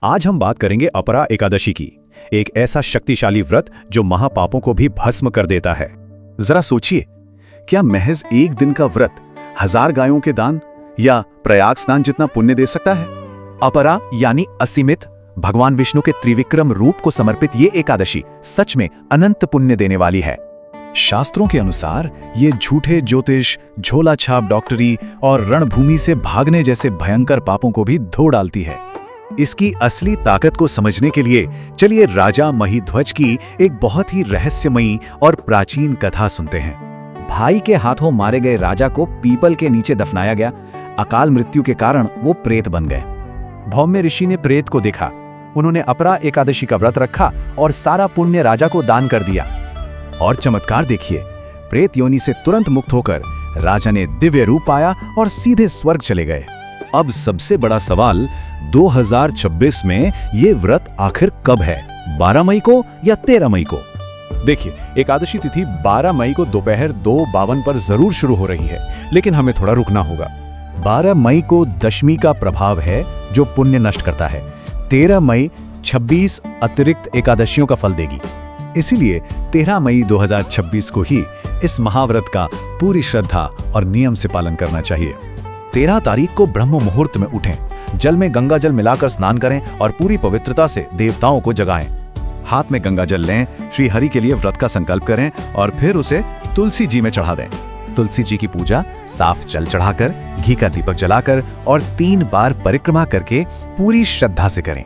आज हम बात करेंगे अपरा एकादशी की, एक ऐसा शक्तिशाली व्रत जो महापापों को भी भस्म कर देता है। जरा सोचिए, क्या महज एक दिन का व्रत 1000 गायों के दान या प्रयाग स्नान जितना पुण्य दे सकता है? अपरा यानी असीमित, भगवान विष्णु के त्रिविक्रम रूप को समर्पित ये एकादशी सच में अनंत पुण्य देने वाली है। शास्त्रों के अनुसार ये झूठे ज्योतिष, झोला छाप डॉक्टरी और रणभूमि से भागने जैसे भयंकर पापों को भी धो डालती है। इसकी असली ताकत को समझने के लिए चलिए राजा महिध्वज की एक बहुत ही रहस्यमयी और प्राचीन कथा सुनते हैं। भाई के हाथों मारे गए राजा को पीपल के नीचे दफनाया गया। अकाल मृत्यु के कारण वो प्रेत बन गए। भौम्य ऋषि ने प्रेत को देखा। उन्होंने अपरा एकादशी का व्रत रखा और सारा पुण्य राजा को दान कर दिया। और चमत्कार देखिए, प्रेत योनि से तुरंत मुक्त होकर राजा ने दिव्य रूप पाया और सीधे स्वर्ग चले गए। अब सबसे बड़ा सवाल, 2026 में ये व्रत आखिर कब है? 12 मई को या 13 मई को? देखिए, एकादशी तिथि 12 मई को दोपहर 2:52 पर जरूर शुरू हो रही है, लेकिन हमें थोड़ा रुकना होगा। 12 मई को दशमी का प्रभाव है जो पुण्य नष्ट करता है। 13 मई 26 अतिरिक्त एकादशियों का फल देगी। इसीलिए 13 मई 2026 को ही इस महाव्रत का पूरी श्रद्धा और नियम से पालन करना चाहिए। 13 तारीख को ब्रह्म मुहूर्त में उठें, जल में गंगा जल मिलाकर स्नान करें और पूरी पवित्रता से देवताओं को जगाएं। हाथ में गंगा जल लें, श्री हरि के लिए व्रत का संकल्प करें और फिर उसे तुलसी जी में चढ़ा दें। तुलसी जी की पूजा साफ जल चढ़ाकर, घी का दीपक जलाकर और 3 बार परिक्रमा करके पूरी श्रद्धा से करें।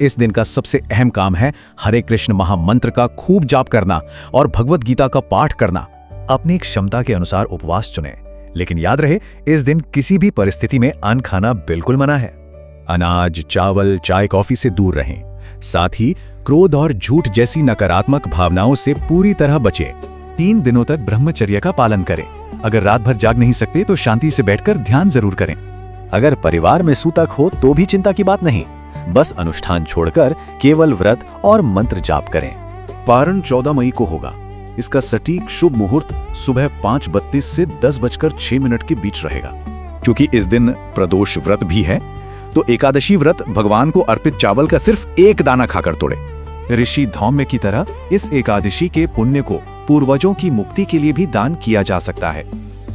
इस दिन का सबसे अहम काम है हरे कृष्ण महामंत्र का खूब जाप करना और भगवत गीता का पाठ करना। अपनी क्षमता के अनुसार उपवास चुनें, लेकिन याद रहे, इस दिन किसी भी परिस्थिति में अन्न खाना बिल्कुल मना है। अनाज, चावल, चाय, कॉफी से दूर रहें। साथ ही क्रोध और झूठ जैसी नकारात्मक भावनाओं से पूरी तरह बचें। 3 दिनों तक ब्रह्मचर्य का पालन करें। अगर रात भर जाग नहीं सकते तो शांति से बैठकर ध्यान जरूर करें। अगर परिवार में सूतक हो तो भी चिंता की बात नहीं, बस अनुष्ठान छोड़कर केवल व्रत और मंत्र जाप करें। पारण 14 मई को होगा। इसका सटीक शुभ मुहूर्त सुबह 5:32 से 10:06 के बीच रहेगा। क्योंकि इस दिन प्रदोष व्रत भी है, तो एकादशी व्रत भगवान को अर्पित चावल का सिर्फ 1 दाना खाकर तोड़े। ऋषि धौम्य की तरह इस एकादशी के पुण्य को पूर्वजों की मुक्ति के लिए भी दान किया जा सकता है।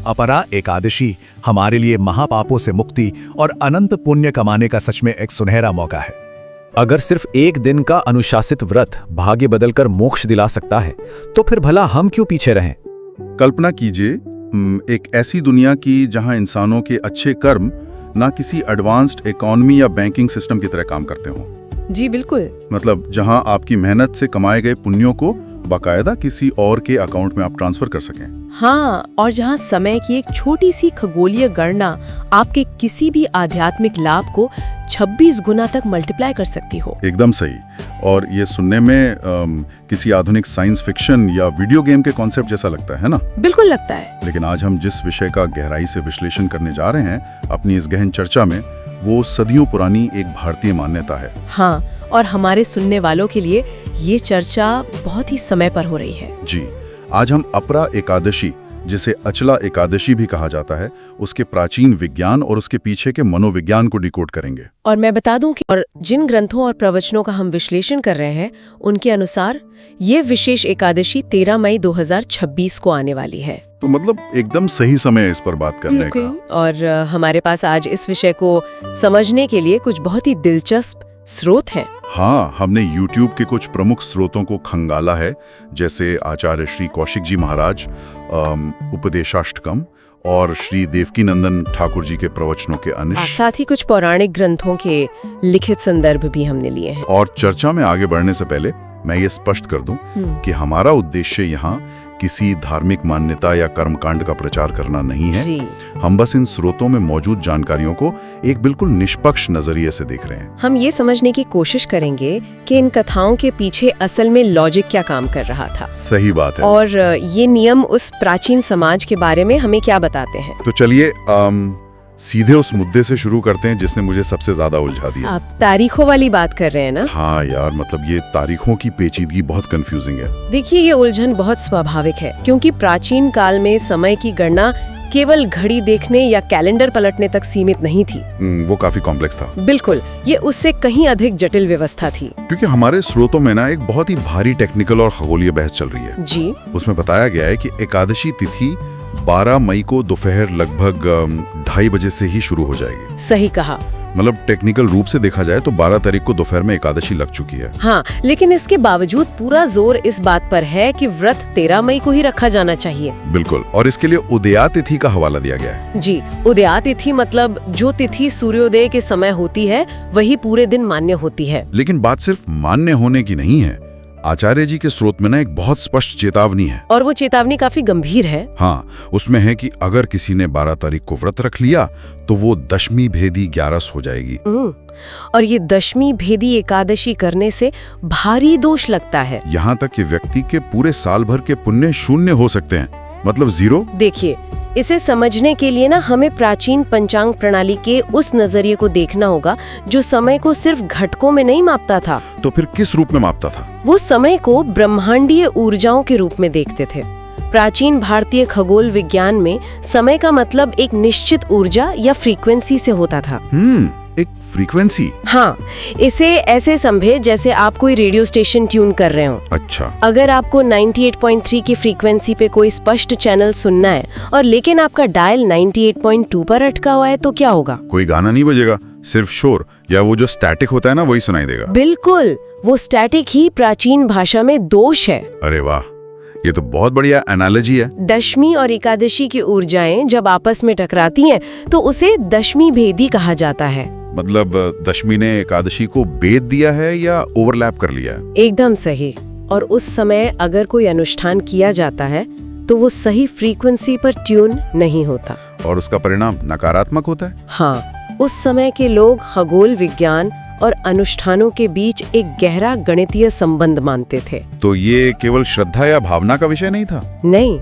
अपरा एकादशी हमारे लिए महापापों से मुक्ति और अनंत पुण्य कमाने का सच में एक सुनहरा मौका है। अगर सिर्फ एक दिन का अनुशासित व्रत भाग्य बदलकर मोक्ष दिला सकता है, तो फिर भला हम क्यों पीछे रहें? कल्पना कीजिए एक ऐसी दुनिया की जहां इंसानों के अच्छे कर्म ना किसी एडवांस्ड इकोनॉमी या बैंकिंग सिस्टम की तरह काम करते हों। जी बिल्कुल। मतलब जहां आपकी मेहनत से कमाए गए पुण्यों को बाकायदा किसी और के अकाउंट में आप ट्रांसफर कर सकें। हाँ, और जहाँ समय की एक छोटी सी खगोलीय गणना आपके किसी भी आध्यात्मिक लाभ को 26 गुना तक मल्टीप्लाई कर सकती हो। एकदम सही। और ये सुनने में किसी आधुनिक साइंस फिक्शन या वीडियो गेम के कॉन्सेप्ट जैसा लगता है ना? बिल्कुल लगता है। लेकिन आज हम जिस विषय का गहराई से विश्लेषण करने जा रहे हैं अपनी इस गहन चर्चा में, वो सदियों पुरानी एक भारतीय मान्यता है। हाँ, और हमारे सुनने वालों के लिए ये चर्चा बहुत ही समय पर हो रही है। जी, आज हम अपरा एकादशी, जिसे अचला एकादशी भी कहा जाता है, उसके प्राचीन विज्ञान और उसके पीछे के मनोविज्ञान को डिकोड करेंगे। और मैं बता दूं कि और जिन ग्रंथों और प्रवचनों का हम विश्लेषण कर रहे हैं, उनके अनुसार ये विशेष एकादशी 13 मई 2026 को आने वाली है। तो मतलब एकदम सही समय है इस पर बात करने का। और हमारे पास आज इस विषय को समझने के लिए कुछ बहुत ही दिलचस्प स्रोत हैं। हाँ, हमने YouTube के कुछ प्रमुख स्रोतों को खंगाला है, जैसे आचार्य श्री कौशिक जी महाराज, उपदेशाष्टकम और श्री देवकीनंदन ठाकुर जी के प्रवचनों के अंश। साथ ही कुछ पौराणिक ग्रंथों के लिखित संदर्भ भी हमने लिए हैं। और चर्चा में आगे बढ़ने से पहले मैं ये स्पष्ट कर दूं कि हमारा उद्देश्य यहाँ किसी धार्मिक मान्यता या कर्मकांड का प्रचार करना नहीं है। जी। हम बस इन स्रोतों में मौजूद जानकारियों को एक बिल्कुल निष्पक्ष नजरिए से देख रहे हैं। हम ये समझने की कोशिश करेंगे कि इन कथाओं के पीछे असल में लॉजिक क्या काम कर रहा था। सही बात है। और ये नियम उस प्राचीन समाज के बारे में हमें क्या बताते हैं। तो चलिए सीधे उस मुद्दे से शुरू करते हैं जिसने मुझे सबसे ज्यादा उलझा दिया। आप तारीखों वाली बात कर रहे हैं ना? हाँ यार, मतलब ये तारीखों की पेचीदगी बहुत कंफ्यूजिंग है। देखिए, ये उलझन बहुत स्वाभाविक है, क्योंकि प्राचीन काल में समय की गणना केवल घड़ी देखने या कैलेंडर पलटने तक सीमित नहीं थी। वो काफी कॉम्प्लेक्स था, बिल्कुल, ये उससे कहीं अधिक जटिल व्यवस्था थी। क्योंकि हमारे स्रोतों में ना एक बहुत ही भारी टेक्निकल और खगोलीय बहस चल रही है। जी, उसमें बताया गया है कि एकादशी तिथि 12 मई को दोपहर लगभग 2:30 बजे से ही शुरू हो जाएगी। सही कहा। मतलब टेक्निकल रूप से देखा जाए तो 12 तारीख को दोपहर में एकादशी लग चुकी है। हाँ, लेकिन इसके बावजूद पूरा जोर इस बात पर है कि व्रत 13 मई को ही रखा जाना चाहिए। बिल्कुल, और इसके लिए उदया तिथि का हवाला दिया गया है। जी, उदया तिथि मतलब जो तिथि सूर्योदय के समय होती है वही पूरे दिन मान्य होती है। लेकिन बात सिर्फ मान्य होने की नहीं है। आचार्य जी के स्रोत में ना एक बहुत स्पष्ट चेतावनी है, और वो चेतावनी काफी गंभीर है। हाँ, उसमें है कि अगर किसी ने 12 तारीख को व्रत रख लिया तो वो दशमी भेदी 11 हो जाएगी। और ये दशमी भेदी एकादशी करने से भारी दोष लगता है। यहाँ तक कि व्यक्ति के पूरे साल भर के पुण्य शून्य हो सकते हैं, मतलब 0। देखिए, इसे समझने के लिए ना हमें प्राचीन पंचांग प्रणाली के उस नजरिए को देखना होगा जो समय को सिर्फ घटकों में नहीं मापता था। तो फिर किस रूप में मापता था? वो समय को ब्रह्मांडीय ऊर्जाओं के रूप में देखते थे। प्राचीन भारतीय खगोल विज्ञान में समय का मतलब एक निश्चित ऊर्जा या फ्रीक्वेंसी से होता था। एक फ्रीक्वेंसी? हाँ, इसे ऐसे समझे जैसे आप कोई रेडियो स्टेशन ट्यून कर रहे हो। अच्छा। अगर आपको 98.3 की फ्रीक्वेंसी पे कोई स्पष्ट चैनल सुनना है और लेकिन आपका डायल 98.2 पर अटका हुआ है तो क्या होगा? कोई गाना नहीं बजेगा, सिर्फ शोर या वो जो स्टैटिक होता है ना वही सुनाई देगा। बिल्कुल, वो स्टैटिक ही प्राचीन भाषा में दोष है। अरे वाह, ये तो बहुत बढ़िया एनालॉजी है। दशमी और एकादशी की ऊर्जाएं जब आपस में टकराती हैं तो उसे दशमी भेदी कहा जाता है। मतलब दशमी ने एकादशी को भेद दिया है या ओवरलैप कर लिया है? एकदम सही। और उस समय अगर कोई अनुष्ठान किया जाता है तो वो सही फ्रीक्वेंसी पर ट्यून नहीं होता और उसका परिणाम नकारात्मक होता है। हाँ, उस समय के लोग खगोल विज्ञान और अनुष्ठानों के बीच एक गहरा गणितीय संबंध मानते थे। तो ये केवल श्रद्धा या भावना का विषय नहीं था? नहीं,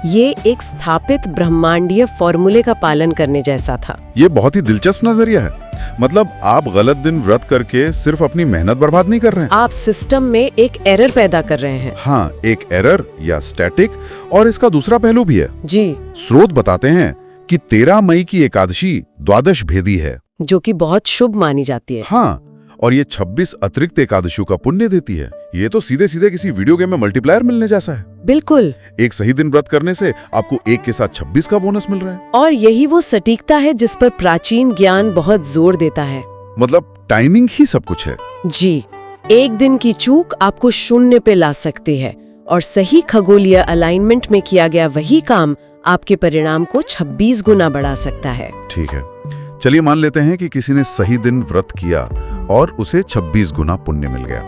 ये एक स्थापित ब्रह्मांडीय फॉर्मूले का पालन करने जैसा था। ये बहुत ही दिलचस्प नजरिया है। मतलब आप गलत दिन व्रत करके सिर्फ अपनी मेहनत बर्बाद नहीं कर रहे हैं, आप सिस्टम में एक एरर पैदा कर रहे हैं। हाँ, एक एरर या स्टैटिक। और इसका दूसरा पहलू भी है। जी, स्रोत बताते हैं कि 13 मई की एकादशी द्वादश भेदी है, जो कि बहुत शुभ मानी जाती है। हाँ, और ये 26 अतिरिक्त एकादशियों का पुण्य देती है। ये तो सीधे सीधे किसी वीडियो गेम में मल्टीप्लायर मिलने जैसा है। बिल्कुल। एक सही दिन व्रत करने से आपको 1 के साथ 26 का बोनस मिल रहा है। और यही वो सटीकता है जिस पर प्राचीन ज्ञान बहुत जोर देता है। मतलब टाइमिंग ही सब कुछ है। जी, एक दिन की चूक आपको शून्य पे ला सकती है और सही खगोलीय अलाइनमेंट में किया गया वही काम आपके परिणाम को 26 गुना बढ़ा सकता है। ठीक है, चलिए मान लेते हैं कि किसी ने सही दिन व्रत किया और उसे 26 गुना पुण्य मिल गया।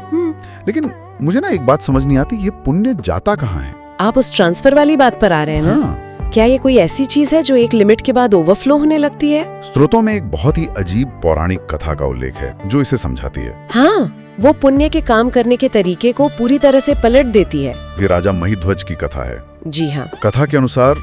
लेकिन मुझे ना एक बात समझ नहीं आती, ये पुण्य जाता कहाँ है? आप उस ट्रांसफर वाली बात पर आ रहे हैं ना? हाँ। क्या ये कोई ऐसी चीज है जो एक लिमिट के बाद ओवरफ्लो होने लगती है? स्रोतों में एक बहुत ही अजीब पौराणिक कथा का उल्लेख है जो इसे समझाती है। हाँ, वो पुण्य के काम करने के तरीके को पूरी तरह से पलट देती है। ये राजा महिध्वज की कथा है। जी हाँ। कथा के अनुसार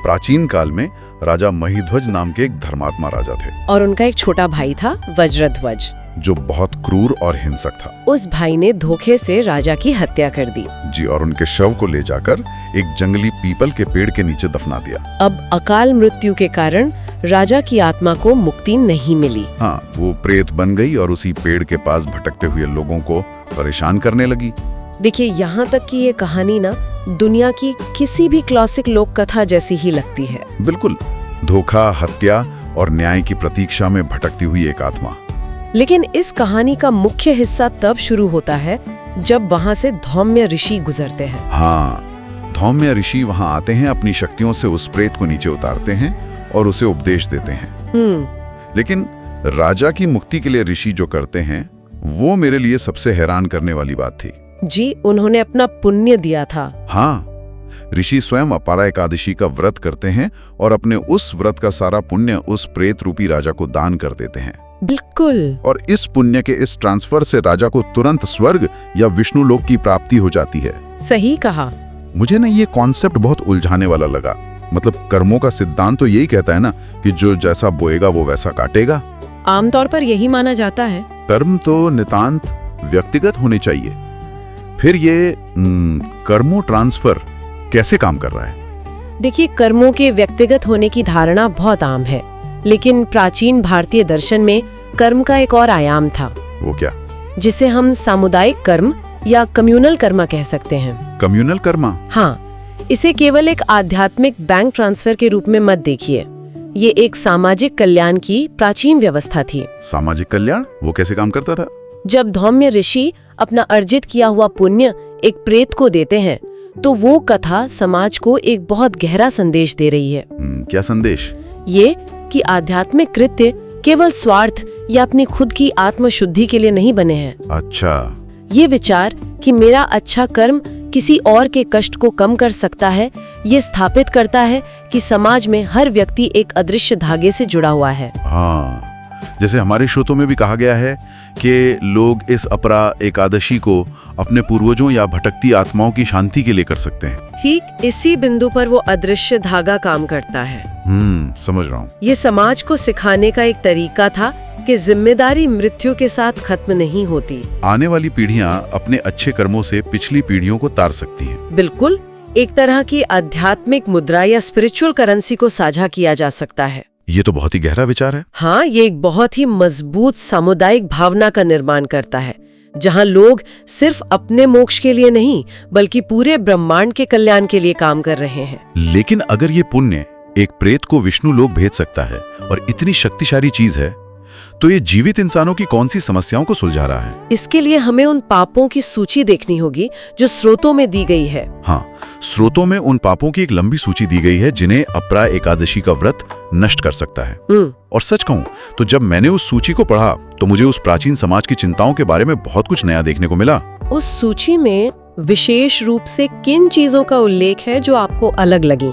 प्राचीन काल में राजा महिध्वज नाम के एक धर्मात्मा राजा थे और उनका एक छोटा भाई था वज्रध्वज, जो बहुत क्रूर और हिंसक था। उस भाई ने धोखे से राजा की हत्या कर दी। जी, और उनके शव को ले जाकर एक जंगली पीपल के पेड़ के नीचे दफना दिया। अब अकाल मृत्यु के कारण राजा की आत्मा को मुक्ति नहीं मिली। हाँ, वो प्रेत बन गई और उसी पेड़ के पास भटकते हुए लोगों को परेशान करने लगी। देखिए, यहाँ तक कि ये कहानी ना दुनिया की किसी भी क्लासिक लोक कथा जैसी ही लगती है। बिल्कुल, धोखा, हत्या और न्याय की प्रतीक्षा में भटकती हुई एक आत्मा। लेकिन इस कहानी का मुख्य हिस्सा तब शुरू होता है जब वहां से धौम्य ऋषि गुजरते हैं। हाँ, धौम्य ऋषि वहां आते हैं, अपनी शक्तियों से उस प्रेत को नीचे उतारते हैं और उसे उपदेश देते हैं। लेकिन राजा की मुक्ति के लिए ऋषि जो करते हैं वो मेरे लिए सबसे हैरान करने वाली बात थी। जी, उन्होंने अपना पुण्य दिया था। हाँ, ऋषि स्वयं अपारा एकादशी का व्रत करते हैं और अपने उस व्रत का सारा पुण्य उस प्रेत रूपी राजा को दान कर देते हैं। बिल्कुल। और इस पुण्य के इस ट्रांसफर से राजा को तुरंत स्वर्ग या विष्णु लोक की प्राप्ति हो जाती है। सही कहा। मुझे ना ये कॉन्सेप्ट बहुत उलझाने वाला लगा। मतलब कर्मों का सिद्धांत तो यही कहता है ना कि जो जैसा बोएगा वो वैसा काटेगा। आमतौर पर यही माना जाता है। कर्म तो नितांत व्यक्तिगत होने चाहिए। फिर ये कर्मों ट्रांसफर कैसे काम कर रहा है? देखिए, कर्मों के व्यक्तिगत होने की धारणा बहुत आम है, लेकिन प्राचीन भारतीय दर्शन में कर्म का एक और आयाम था, वो क्या? जिसे हम सामुदायिक कर्म या कम्युनल कर्म कह सकते हैं। कम्युनल कर्मा? हाँ, इसे केवल एक आध्यात्मिक बैंक ट्रांसफर के रूप में मत देखिए। ये एक सामाजिक कल्याण की प्राचीन व्यवस्था थी। सामाजिक कल्याण? वो कैसे काम करता था? जब धौम्य ऋषि अपना अर्जित किया हुआ पुण्य एक प्रेत को देते हैं, तो वो कथा समाज को एक बहुत गहरा संदेश दे रही है। क्या संदेश? ये कि आध्यात्मिक कृत्य केवल स्वार्थ या अपनी खुद की आत्मशुद्धि के लिए नहीं बने हैं। अच्छा। ये विचार कि मेरा अच्छा कर्म किसी और के कष्ट को कम कर सकता है, ये स्थापित करता है कि समाज में हर व्यक्ति एक अदृश्य धागे से जुड़ा हुआ है। हाँ, जैसे हमारे श्रोतों में भी कहा गया है कि लोग इस अपरा एकादशी को अपने पूर्वजों या भटकती आत्माओं की शांति के लिए कर सकते हैं। ठीक इसी बिंदु पर वो अदृश्य धागा काम करता है। समझ रहा हूँ। ये समाज को सिखाने का एक तरीका था कि जिम्मेदारी मृत्यु के साथ खत्म नहीं होती। आने वाली पीढ़ियां अपने अच्छे कर्मों से पिछली पीढ़ियों को तार सकती हैं। बिल्कुल, एक तरह की आध्यात्मिक मुद्रा या स्पिरिचुअल करेंसी को साझा किया जा सकता है। ये तो बहुत ही गहरा विचार है। हाँ, ये एक बहुत ही मजबूत सामुदायिक भावना का निर्माण करता है, जहाँ लोग सिर्फ अपने मोक्ष के लिए नहीं बल्कि पूरे ब्रह्मांड के कल्याण के लिए काम कर रहे हैं। लेकिन अगर ये पुण्य एक प्रेत को विष्णु लोक भेज सकता है और इतनी शक्तिशाली चीज है, तो ये जीवित इंसानों की कौन सी समस्याओं को सुलझा रहा है? इसके लिए हमें उन पापों की सूची देखनी होगी जो स्रोतों में दी गई है। हाँ, स्रोतों में उन पापों की एक लंबी सूची दी गई है जिन्हें अपरा एकादशी का व्रत नष्ट कर सकता है। और सच कहूं तो जब मैंने उस सूची को पढ़ा तो मुझे उस प्राचीन समाज की चिंताओं के बारे में बहुत कुछ नया देखने को मिला। उस सूची में विशेष रूप से किन चीजों का उल्लेख है जो आपको अलग लगी?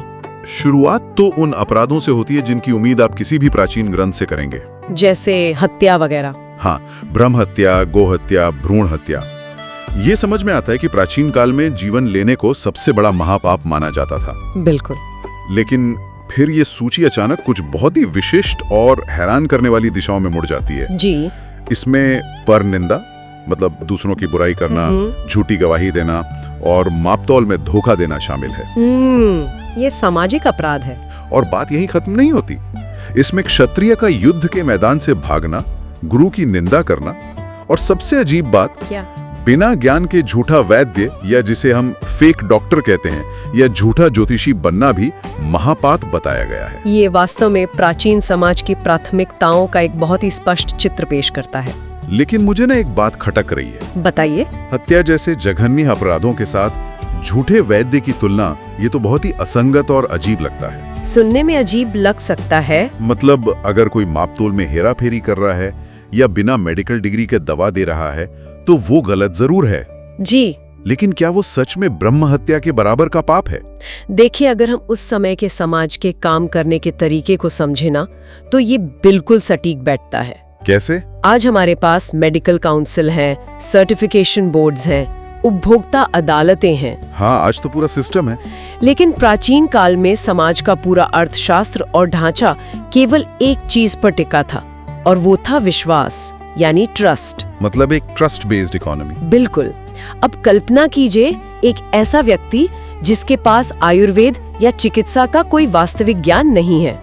शुरुआत तो उन अपराधों से होती है जिनकी उम्मीद आप किसी भी प्राचीन ग्रंथ से करेंगे, जैसे हत्या वगैरह। हाँ, ब्रह्म हत्या, गो हत्या, भ्रूण हत्या। ये समझ में आता है कि प्राचीन काल में जीवन लेने को सबसे बड़ा महापाप माना जाता था। बिल्कुल। लेकिन फिर ये सूची अचानक कुछ बहुत ही विशिष्ट और हैरान करने वाली दिशाओं में मुड़ जाती है। जी। इसमें परनिंदा, मतलब दूसरों की बुराई करना, झूठी गवाही देना और मापतौल में धोखा देना शामिल है। ये सामाजिक अपराध है। और बात यहीं खत्म नहीं होती। इसमें क्षत्रिय का युद्ध के मैदान से भागना, गुरु की निंदा करना और सबसे अजीब बात, क्या? बिना ज्ञान के झूठा वैद्य या जिसे हम फेक डॉक्टर कहते हैं या झूठा ज्योतिषी बनना भी महापात बताया गया है। ये वास्तव में प्राचीन समाज की प्राथमिकताओं का एक बहुत ही स्पष्ट चित्र पेश करता है। लेकिन मुझे ना एक बात खटक रही है। बताइए। हत्या जैसे जघन्य अपराधों के साथ झूठे वैद्य की तुलना, ये तो बहुत ही असंगत और अजीब लगता है। सुनने में अजीब लग सकता है। मतलब अगर कोई मापतोल में हेराफेरी कर रहा है या बिना मेडिकल डिग्री के दवा दे रहा है तो वो गलत जरूर है। जी। लेकिन क्या वो सच में ब्रह्म हत्या के बराबर का पाप है? देखिए, अगर हम उस समय के समाज के काम करने के तरीके को समझे ना, तो ये बिल्कुल सटीक बैठता है। कैसे? आज हमारे पास मेडिकल काउंसिल हैं, सर्टिफिकेशन बोर्ड्स हैं, उपभोक्ता अदालतें हैं। हाँ, आज तो पूरा सिस्टम है। लेकिन प्राचीन काल में समाज का पूरा अर्थशास्त्र और ढांचा केवल एक चीज पर टिका था, और वो था विश्वास, यानी ट्रस्ट। मतलब एक ट्रस्ट बेस्ड इकोनॉमी। बिल्कुल। अब कल्पना कीजिए एक ऐसा व्यक्ति जिसके पास आयुर्वेद या चिकित्सा का कोई वास्तविक ज्ञान नहीं है।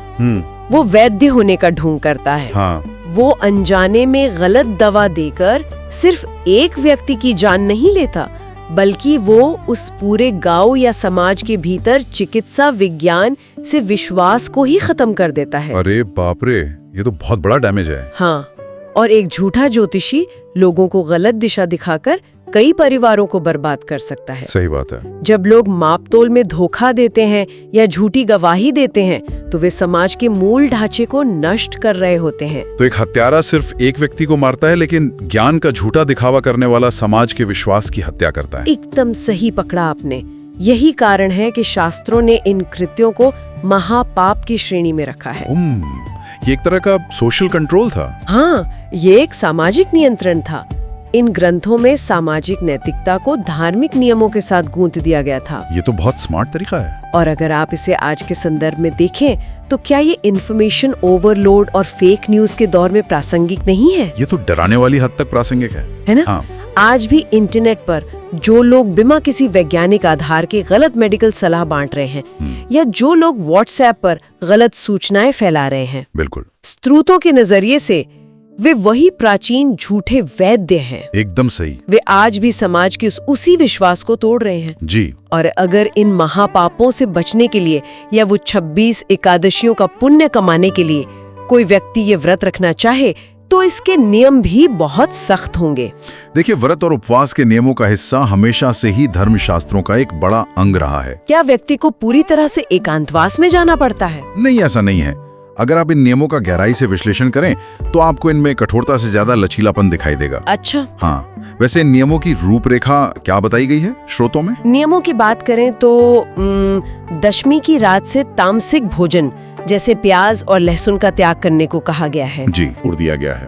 वो वैद्य होने का ढोंग करता है। हाँ। वो अनजाने में गलत दवा देकर सिर्फ एक व्यक्ति की जान नहीं लेता, बल्कि वो उस पूरे गांव या समाज के भीतर चिकित्सा विज्ञान से विश्वास को ही खत्म कर देता है। अरे बाप रे, ये तो बहुत बड़ा डैमेज है। हाँ, और एक झूठा ज्योतिषी लोगों को गलत दिशा दिखाकर कई परिवारों को बर्बाद कर सकता है। सही बात है। जब लोग मापतोल में धोखा देते हैं या झूठी गवाही देते हैं, तो वे समाज के मूल ढांचे को नष्ट कर रहे होते हैं। तो एक हत्यारा सिर्फ एक व्यक्ति को मारता है, लेकिन ज्ञान का झूठा दिखावा करने वाला समाज के विश्वास की हत्या करता है। एकदम सही पकड़ा आपने। यही कारण है कि शास्त्रों ने इन कृत्यों को महापाप की श्रेणी में रखा है। ये एक तरह का सोशल कंट्रोल था। हाँ, ये एक सामाजिक नियंत्रण था। इन ग्रंथों में सामाजिक नैतिकता को धार्मिक नियमों के साथ गूंथ दिया गया था। ये तो बहुत स्मार्ट तरीका है। और अगर आप इसे आज के संदर्भ में देखें, तो क्या ये इन्फॉर्मेशन ओवरलोड और फेक न्यूज के दौर में प्रासंगिक नहीं है? ये तो डराने वाली हद तक प्रासंगिक है ना? हाँ। आज भी इंटरनेट पर जो लोग बिना किसी वैज्ञानिक आधार के गलत मेडिकल सलाह बांट रहे हैं, या जो लोग व्हाट्सएप पर गलत सूचनाएं फैला रहे हैं, बिल्कुल स्रोतों के नजरिए से वे वही प्राचीन झूठे वैद्य हैं। एकदम सही। वे आज भी समाज के उसी विश्वास को तोड़ रहे हैं। जी। और अगर इन महापापों से बचने के लिए या वो 26 एकादशियों का पुण्य कमाने के लिए कोई व्यक्ति ये व्रत रखना चाहे, तो इसके नियम भी बहुत सख्त होंगे। देखिए, व्रत और उपवास के नियमों का हिस्सा हमेशा से ही धर्मशास्त्रों का एक बड़ा अंग रहा है। क्या व्यक्ति को पूरी तरह से एकांतवास में जाना पड़ता है? नहीं, ऐसा नहीं है। अगर आप इन नियमों का गहराई से विश्लेषण करें तो आपको इनमें कठोरता से ज्यादा लचीलापन दिखाई देगा। अच्छा। हाँ, वैसे इन नियमों की रूपरेखा क्या बताई गई है स्रोतों में? नियमों की बात करें तो दशमी की रात से तामसिक भोजन जैसे प्याज और लहसुन का त्याग करने को कहा गया है। जी, उड़ दिया गया है।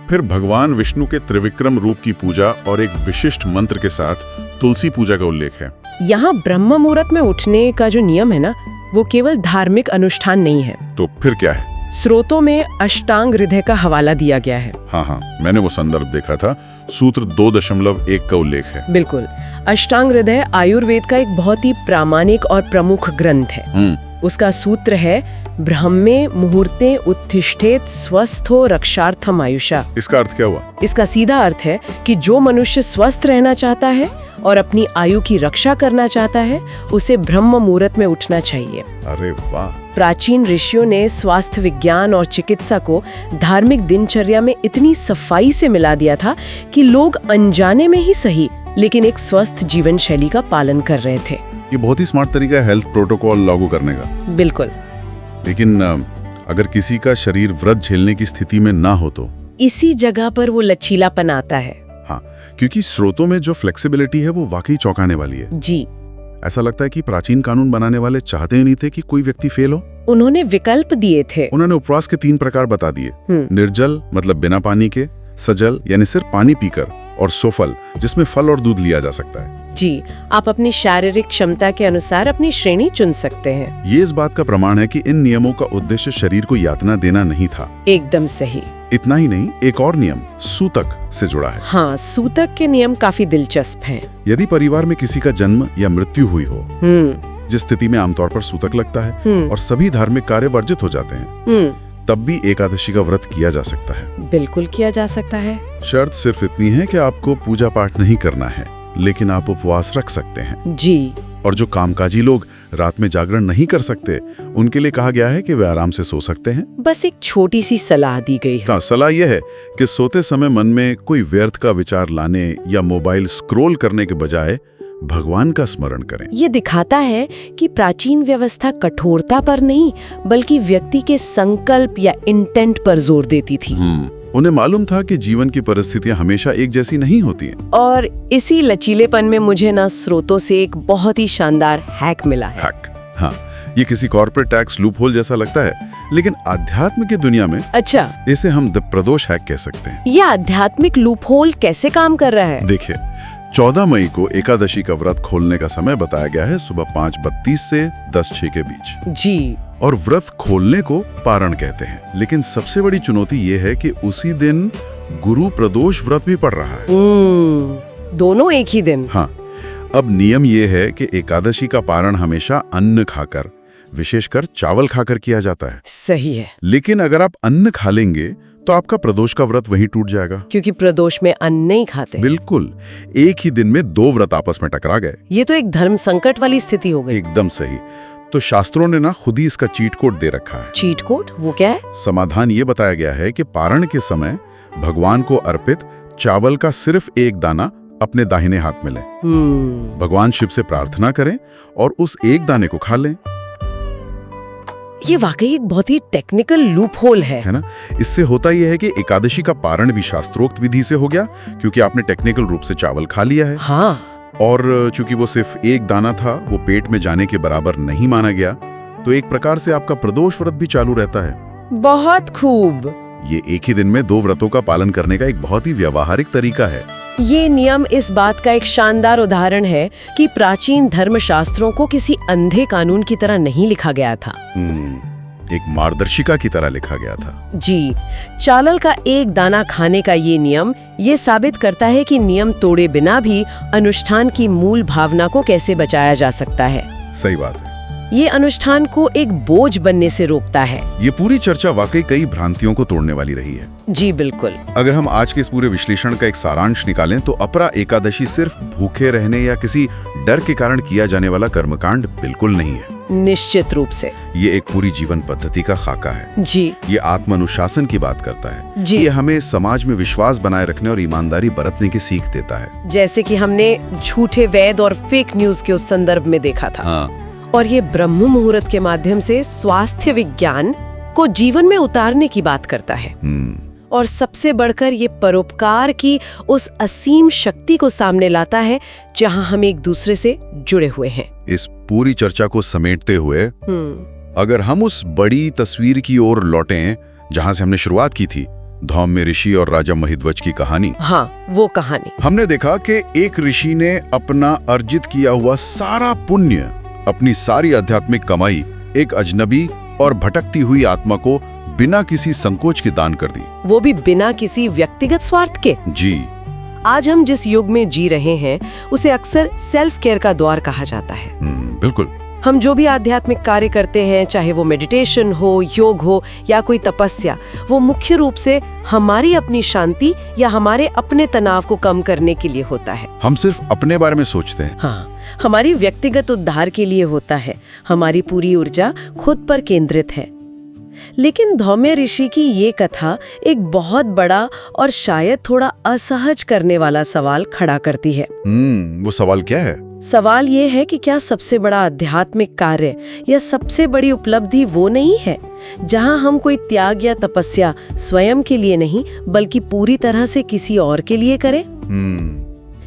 फिर भगवान विष्णु के त्रिविक्रम रूप की पूजा और एक विशिष्ट मंत्र के साथ तुलसी पूजा का उल्लेख है। यहाँ ब्रह्म मुहूर्त में उठने का जो नियम है ना, वो केवल धार्मिक अनुष्ठान नहीं है। तो फिर क्या है? स्रोतों में अष्टांग हृदय का हवाला दिया गया है। हाँ, मैंने वो संदर्भ देखा था। सूत्र 2.1 का उल्लेख है। बिल्कुल। अष्टांग हृदय आयुर्वेद का एक बहुत ही प्रामाणिक और प्रमुख ग्रंथ है। उसका सूत्र है ब्रह्मे मुहूर्ते उत्तिष्ठेत स्वस्थो रक्षार्थम आयुषा। इसका अर्थ क्या हुआ? इसका सीधा अर्थ है कि जो मनुष्य स्वस्थ रहना चाहता है और अपनी आयु की रक्षा करना चाहता है, उसे ब्रह्म मुहूर्त में उठना चाहिए। अरे वाह! प्राचीन ऋषियों ने स्वास्थ्य विज्ञान और चिकित्सा को धार्मिक दिनचर्या में इतनी सफाई से मिला दिया था कि लोग अनजाने में ही सही, लेकिन एक स्वस्थ जीवन शैली का पालन कर रहे थे। ये बहुत ही स्मार्ट तरीका है हेल्थ प्रोटोकॉल लागू करने का। बिल्कुल। लेकिन अगर किसी का शरीर व्रत झेलने की स्थिति में ना हो तो? इसी जगह पर वो लचीलापन आता है। हाँ, क्योंकि स्रोतों में जो फ्लेक्सिबिलिटी है वो वाकई चौंकाने वाली है। जी। ऐसा लगता है कि प्राचीन कानून बनाने वाले चाहते ही नहीं थे कि कोई व्यक्ति फेल हो। उन्होंने विकल्प दिए थे। उन्होंने उपवास के 3 प्रकार बता दिए। निर्जल मतलब बिना पानी के, सजल यानी सिर्फ पानी पीकर, और सोफल जिसमें फल और दूध लिया जा सकता है। जी, आप अपनी शारीरिक क्षमता के अनुसार अपनी श्रेणी चुन सकते हैं। ये इस बात का प्रमाण है कि इन नियमों का उद्देश्य शरीर को यातना देना नहीं था। एकदम सही। इतना ही नहीं, एक और नियम सूतक से जुड़ा है। हाँ, सूतक के नियम काफी दिलचस्प हैं। यदि परिवार में किसी का जन्म या मृत्यु हुई हो, जिस स्थिति में आमतौर पर सूतक लगता है और सभी धार्मिक कार्य वर्जित हो जाते हैं, तब भी एकादशी का व्रत किया जा सकता है। बिल्कुल किया जा सकता है। शर्त सिर्फ इतनी है कि आपको पूजा पाठ नहीं करना है, लेकिन आप उपवास रख सकते हैं। जी। और जो कामकाजी लोग रात में जागरण नहीं कर सकते, उनके लिए कहा गया है कि वे आराम से सो सकते हैं। बस एक छोटी सी सलाह दी गई है। सलाह यह है कि सोते समय मन में कोई व्यर्थ का विचार लाने या मोबाइल स्क्रॉल करने के बजाय भगवान का स्मरण करें। ये दिखाता है कि प्राचीन व्यवस्था कठोरता पर नहीं, बल्कि व्यक्ति के संकल्प या इंटेंट पर जोर देती थी। उन्हें मालूम था कि जीवन की परिस्थितियां हमेशा एक जैसी नहीं होती हैं। और इसी लचीलेपन में मुझे ना स्रोतों से एक बहुत ही शानदार हैक मिला है। हैक? हाँ, ये किसी कॉर्पोरेट टैक्स लूपहोल जैसा लगता है, लेकिन आध्यात्म की दुनिया में अच्छा, इसे हम प्रदोष हैक कह सकते हैं। ये आध्यात्मिक लूपहोल कैसे काम कर रहा है? देखिए, 14 मई को एकादशी का व्रत खोलने का समय बताया गया है सुबह 5:32 से 10:06 के बीच। जी। और व्रत खोलने को पारण कहते हैं, लेकिन सबसे बड़ी चुनौती ये है कि उसी दिन गुरु प्रदोष व्रत भी पड़ रहा है। दोनों एक ही दिन? हाँ। अब नियम ये है कि एकादशी का पारण हमेशा अन्न खाकर, विशेषकर चावल खाकर किया जाता है। सही है। लेकिन अगर आप अन्न खा लेंगे तो आपका प्रदोष का व्रत वहीं टूट जाएगा, क्योंकि प्रदोष में अन्न नहीं खाते। बिल्कुल। एक ही दिन में 2 व्रत आपस में टकरा गए। ये तो एक धर्म संकट वाली स्थिति हो गई। एकदम सही। तो शास्त्रों ने ना खुद ही इसका चीट कोड दे रखा है। Cheat code? वो क्या है? समाधान ये बताया गया है कि पारण के समय भगवान को अर्पित चावल का सिर्फ एक दाना अपने दाहिने हाथ में लें। भगवान शिव से प्रार्थना करें और उस एक दाने को खा लें। ये वाकई एक बहुत ही टेक्निकल लूपहोल है ना? इससे होता यह है कि एकादशी का पारण भी शास्त्रोक्त विधि से हो गया, क्योंकि आपने टेक्निकल रूप से चावल खा लिया है। हाँ। और चूंकि वो सिर्फ एक दाना था, वो पेट में जाने के बराबर नहीं माना गया, तो एक प्रकार से आपका प्रदोष व्रत भी चालू रहता है। बहुत खूब। ये एक ही दिन में 2 व्रतों का पालन करने का एक बहुत ही व्यावहारिक तरीका है। ये नियम इस बात का एक शानदार उदाहरण है कि प्राचीन धर्मशास्त्रों को किसी अंधे कानून की तरह नहीं लिखा गया था। एक मार्गदर्शिका की तरह लिखा गया था। जी, चावल का एक दाना खाने का ये नियम ये साबित करता है कि नियम तोड़े बिना भी अनुष्ठान की मूल भावना को कैसे बचाया जा सकता है। सही बात है। ये अनुष्ठान को एक बोझ बनने से रोकता है। ये पूरी चर्चा वाकई कई भ्रांतियों को तोड़ने वाली रही है। जी बिल्कुल। अगर हम आज के इस पूरे विश्लेषण का एक सारांश निकालें तो अपरा एकादशी सिर्फ भूखे रहने या किसी डर के कारण किया जाने वाला कर्मकांड बिल्कुल नहीं है। निश्चित रूप से ये एक पूरी जीवन पद्धति का खाका है। जी। ये आत्मानुशासन की बात करता है। जी। ये हमें समाज में विश्वास बनाए रखने और ईमानदारी बरतने की सीख देता है। जैसे कि हमने झूठे वैद और फेक न्यूज के उस संदर्भ में देखा था। हाँ। और ये ब्रह्म मुहूर्त के माध्यम से स्वास्थ्य विज्ञान को जीवन में उतारने की बात करता है। और सबसे बढ़कर ये परोपकार की उस असीम शक्ति को सामने लाता है जहां हम एक दूसरे से जुड़े हुए हैं। इस पूरी चर्चा को समेटते हुए अगर हम उस बड़ी तस्वीर की ओर लौटें जहां से हमने शुरुआत की थी, धौम्य ऋषि और राजा महिध्वज की कहानी। हाँ, वो कहानी। हमने देखा कि एक ऋषि ने अपना अर्जित किया हुआ सारा पुण्य, अपनी सारी आध्यात्मिक कमाई एक अजनबी और भटकती हुई आत्मा को बिना किसी संकोच के दान कर दी, वो भी बिना किसी व्यक्तिगत स्वार्थ के। जी। आज हम जिस युग में जी रहे हैं उसे अक्सर सेल्फ केयर का द्वार कहा जाता है। बिल्कुल। हम जो भी आध्यात्मिक कार्य करते हैं, चाहे वो मेडिटेशन हो, योग हो या कोई तपस्या, वो मुख्य रूप से हमारी अपनी शांति या हमारे अपने तनाव को कम करने के लिए होता है। हम सिर्फ अपने बारे में सोचते हैं। हाँ, हमारी व्यक्तिगत उद्धार के लिए होता है। हमारी पूरी ऊर्जा खुद पर केंद्रित है। लेकिन धौम्य ऋषि की ये कथा एक बहुत बड़ा और शायद थोड़ा असहज करने वाला सवाल खड़ा करती है। वो सवाल क्या है? सवाल ये है कि क्या सबसे बड़ा आध्यात्मिक कार्य या सबसे बड़ी उपलब्धि वो नहीं है जहां हम कोई त्याग या तपस्या स्वयं के लिए नहीं बल्कि पूरी तरह से किसी और के लिए करें?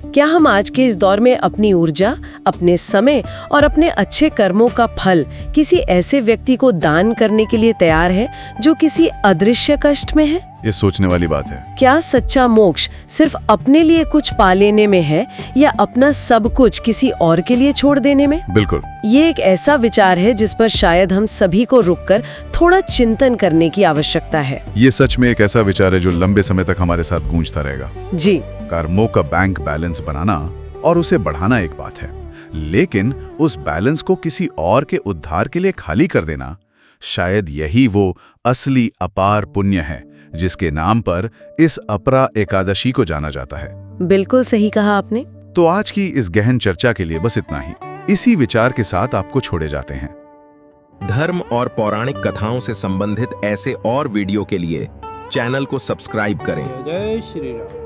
क्या हम आज के इस दौर में अपनी ऊर्जा, अपने समय और अपने अच्छे कर्मों का फल किसी ऐसे व्यक्ति को दान करने के लिए तैयार हैं जो किसी अदृश्य कष्ट में है? ये सोचने वाली बात है। क्या सच्चा मोक्ष सिर्फ अपने लिए कुछ पा लेने में है या अपना सब कुछ किसी और के लिए छोड़ देने में? बिल्कुल। ये एक ऐसा विचार है जिस पर शायद हम सभी को रुककर थोड़ा चिंतन करने की आवश्यकता है। ये सच में एक ऐसा विचार है जो लंबे समय तक हमारे साथ गूंजता रहेगा। जी। कर्मों का बैंक बैलेंस बनाना और उसे बढ़ाना एक बात है, लेकिन उस बैलेंस को किसी और के उद्धार के लिए खाली कर देना, शायद यही वो असली अपार पुण्य है जिसके नाम पर इस अपरा एकादशी को जाना जाता है। बिल्कुल सही कहा आपने। तो आज की इस गहन चर्चा के लिए बस इतना ही। इसी विचार के साथ आपको छोड़े जाते हैं। धर्म और पौराणिक कथाओं से संबंधित ऐसे और वीडियो के लिए चैनल को सब्सक्राइब करें। जय श्री राम।